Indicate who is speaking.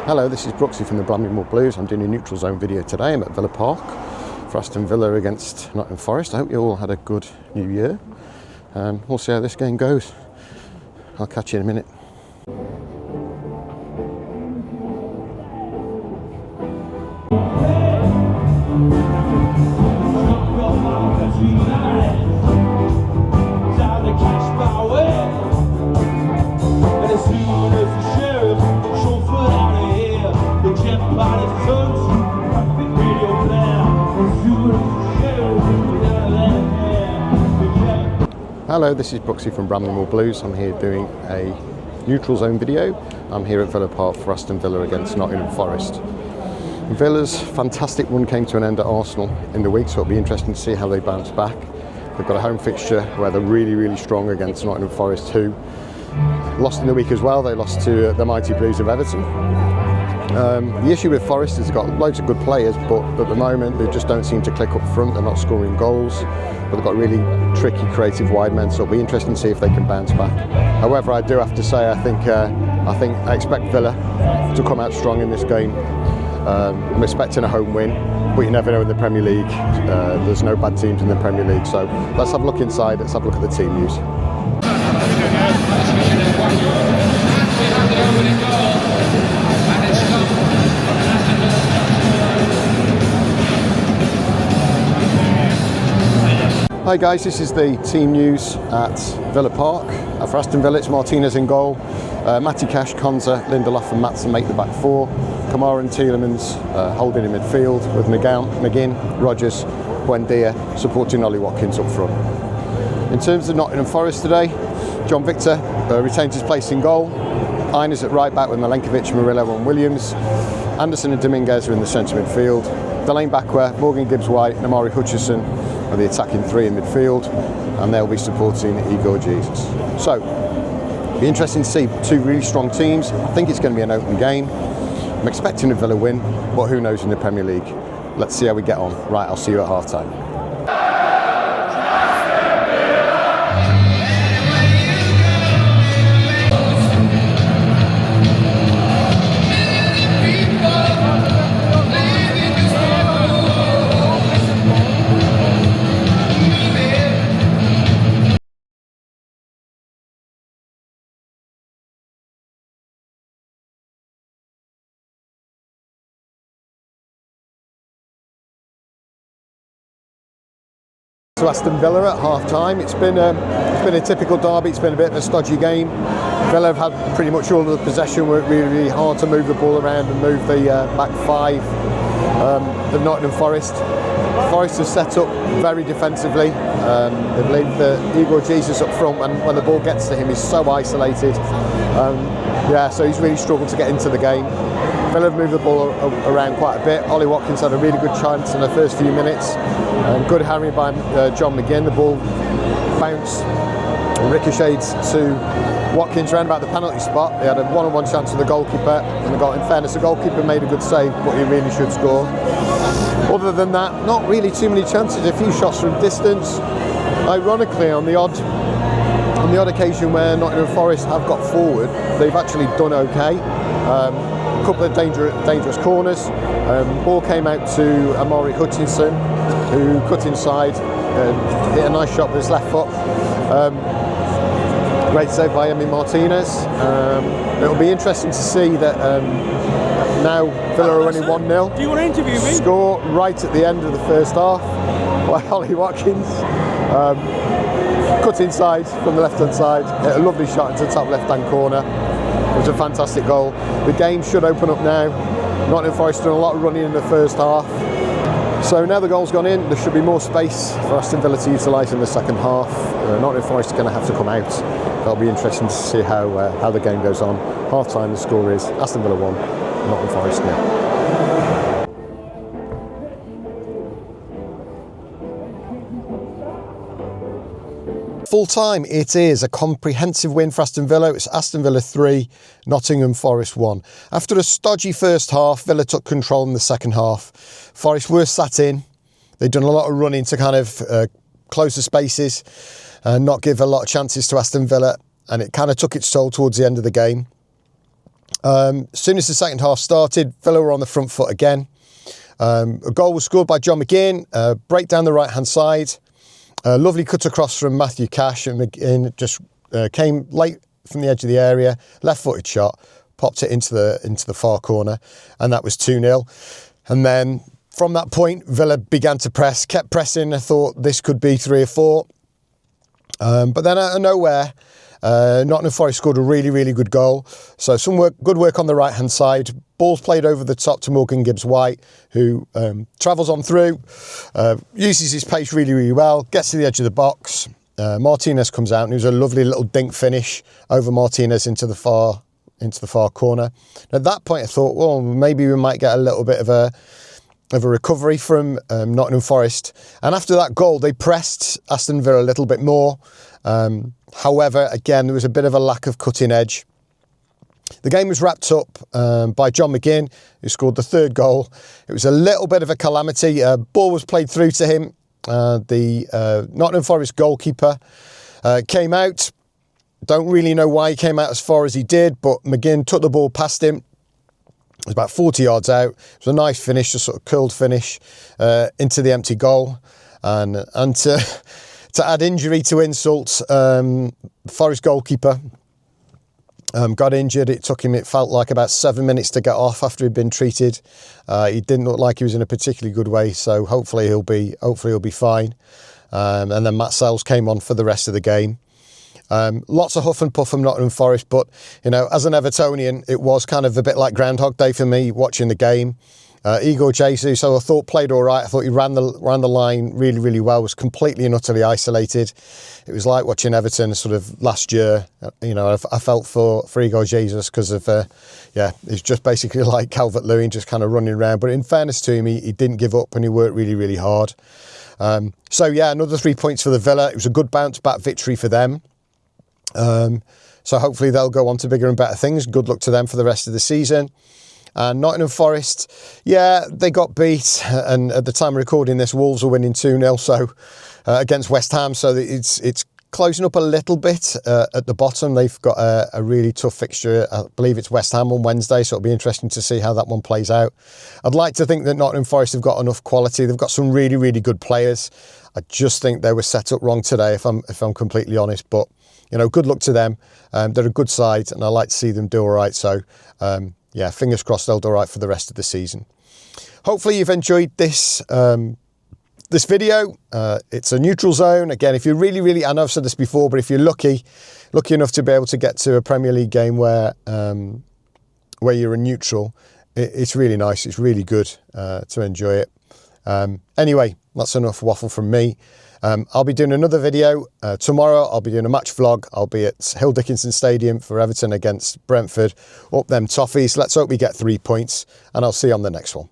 Speaker 1: Hello, this is Brooksy from the Bramley Blues. I'm doing a neutral zone video today. I'm at Villa Park for Aston Villa against Nottingham Forest. I hope you all had a good new year. We'll see how this game goes. I'll catch you in a minute. Hello, this is Brooksy from Bramley Blues. I'm here doing a neutral zone video. I'm here at Villa Park for Aston Villa against Nottingham Forest. Villa's fantastic run came to an end at Arsenal in the week, so it'll be interesting to see how they bounce back. They've got a home fixture where they're really strong against Nottingham Forest, who lost in the week as well. They lost to the mighty Blues of Everton. The issue with Forest is they've got loads of good players, but at the moment they just don't seem to click up front. They're not scoring goals, but they've got really tricky, creative wide men, so it'll be interesting to see if they can bounce back. However, I do have to say I expect Villa to come out strong in this game. I'm expecting a home win, but you never know in the Premier League. There's no bad teams in the Premier League, so let's have a look inside. Let's have a look at the team news. Hi guys, this is the team news at Villa Park. For Aston Villa, it's Martinez in goal. Matty Cash, Konza, Lindelof and Maatsen make the back four. Kamara and Tielemans holding in midfield with McGINN, Rogers, Buendia supporting Ollie Watkins up front. In terms of Nottingham Forest today, John Victor retains his place in goal. Inez at right back with Milenkovic, Murillo and Williams. Anderson and Dominguez are in the centre midfield. The lane back where Morgan Gibbs-White and Amari Hutchison are the attacking three in midfield, and they'll be supporting Igor Jesus. So, it'll be interesting to see two really strong teams. I think it's going to be an open game. I'm expecting a Villa win, but who knows in the Premier League. Let's see how we get on. Right, I'll see you at half time. To Aston Villa at half time. It's been a typical derby. It's been a bit of a stodgy game. Villa have had pretty much all of the possession, worked really hard to move the ball around and move the back five of Nottingham Forest. Forest has set up very defensively. They've left Igor Jesus up front, and when the ball gets to him, he's so isolated. So he's really struggled to get into the game. Villa have moved the ball around quite a bit. Ollie Watkins had a really good chance in the first few minutes. Good harrying by John McGINN. The ball bounced and ricocheted to Watkins around about the penalty spot. They had a one-on-one chance with the goalkeeper, and in fairness, the goalkeeper made a good save, but he really should score. Other than that, not really too many chances. A few shots from distance. Ironically, on the odd occasion where Nottingham Forest have got forward, they've actually done okay. A couple of dangerous corners. Ball came out to Amari Hutchinson, who cut inside and hit a nice shot with his left foot. Great save by Emi Martinez. It'll be interesting to see that now Villa are winning 1-0.
Speaker 2: Do you want to interview me?
Speaker 1: Score right at the end of the first half by Ollie Watkins. Cut inside from the left-hand side, hit a lovely shot into the top left-hand corner. It was a fantastic goal. The game should open up now. Nottingham Forest done a lot of running in the first half. So now the goal's gone in, there should be more space for Aston Villa to utilise in the second half. Nottingham Forest are going to have to come out. That'll be interesting to see how the game goes on. Half time, the score is Aston Villa 1, Nottingham Forest 0. Full time, it is a comprehensive win for Aston Villa. It's Aston Villa 3, Nottingham Forest 1. After a stodgy first half, Villa took control in the second half. Forest were sat in. They'd done a lot of running to kind of close the spaces and not give a lot of chances to Aston Villa, and it kind of took its toll towards the end of the game. As soon as the second half started, Villa were on the front foot again. A goal was scored by John McGINN, break down the right-hand side. A lovely cut across from Matthew Cash, and McGINN just came late from the edge of the area, left-footed shot, popped it into the far corner, and that was 2-0. And then from that point, Villa began to press, kept pressing. I thought this could be 3 or 4. But then out of nowhere, Nottingham Forest scored a really, really good goal. So good work on the right-hand side. Ball's played over the top to Morgan Gibbs-White, who travels on through, uses his pace really, really well, gets to the edge of the box. Martinez comes out, and it was a lovely little dink finish over Martinez into the far corner. At that point, I thought, well, maybe we might get a little bit of a recovery from Nottingham Forest. And after that goal, they pressed Aston Villa a little bit more. However, again, there was a bit of a lack of cutting edge. The game was wrapped up by John McGINN, who scored the 3rd goal. It was a little bit of a calamity. Ball was played through to him. The Nottingham Forest goalkeeper came out. Don't really know why he came out as far as he did, but McGINN took the ball past him. It was about 40 yards out. It was a nice finish, a sort of curled finish into the empty goal. And to add injury to insult, the Forest goalkeeper got injured. It felt like about 7 minutes to get off after he'd been treated. He didn't look like he was in a particularly good way, so hopefully he'll be fine. And then Matt Sells came on for the rest of the game. Lots of huff and puff from Nottingham Forest, but as an Evertonian, it was kind of a bit like Groundhog Day for me watching the game. Igor Jesus, I thought played all right. I thought he ran the line really, really well. Was completely and utterly isolated. It was like watching Everton sort of last year. I felt for Igor Jesus because of it's just basically like Calvert-Lewin, just kind of running around. But in fairness to him, he didn't give up and he worked really, really hard. Another 3 points for the Villa. It was a good bounce back victory for them. So hopefully they'll go on to bigger and better things. Good luck to them for the rest of the season. And Nottingham Forest, they got beat. And at the time of recording this, Wolves are winning 2-0 against West Ham. So it's closing up a little bit at the bottom. They've got a really tough fixture. I believe it's West Ham on Wednesday, so it'll be interesting to see how that one plays out. I'd like to think that Nottingham Forest have got enough quality. They've got some really, really good players. I just think they were set up wrong today, if I'm completely honest. But good luck to them. They're a good side, and I like to see them do all right. So, fingers crossed they'll do all right for the rest of the season. Hopefully you've enjoyed this video. It's a neutral zone. Again, if you're really, really, I know I've said this before, but if you're lucky enough to be able to get to a Premier League game where you're a neutral, it's really nice. It's really good to enjoy it. Anyway, that's enough waffle from me. I'll be doing another video tomorrow. I'll be doing a match vlog. I'll be at Hill Dickinson Stadium for Everton against Brentford. Up them toffees. Let's hope we get 3 points, and I'll see you on the next one.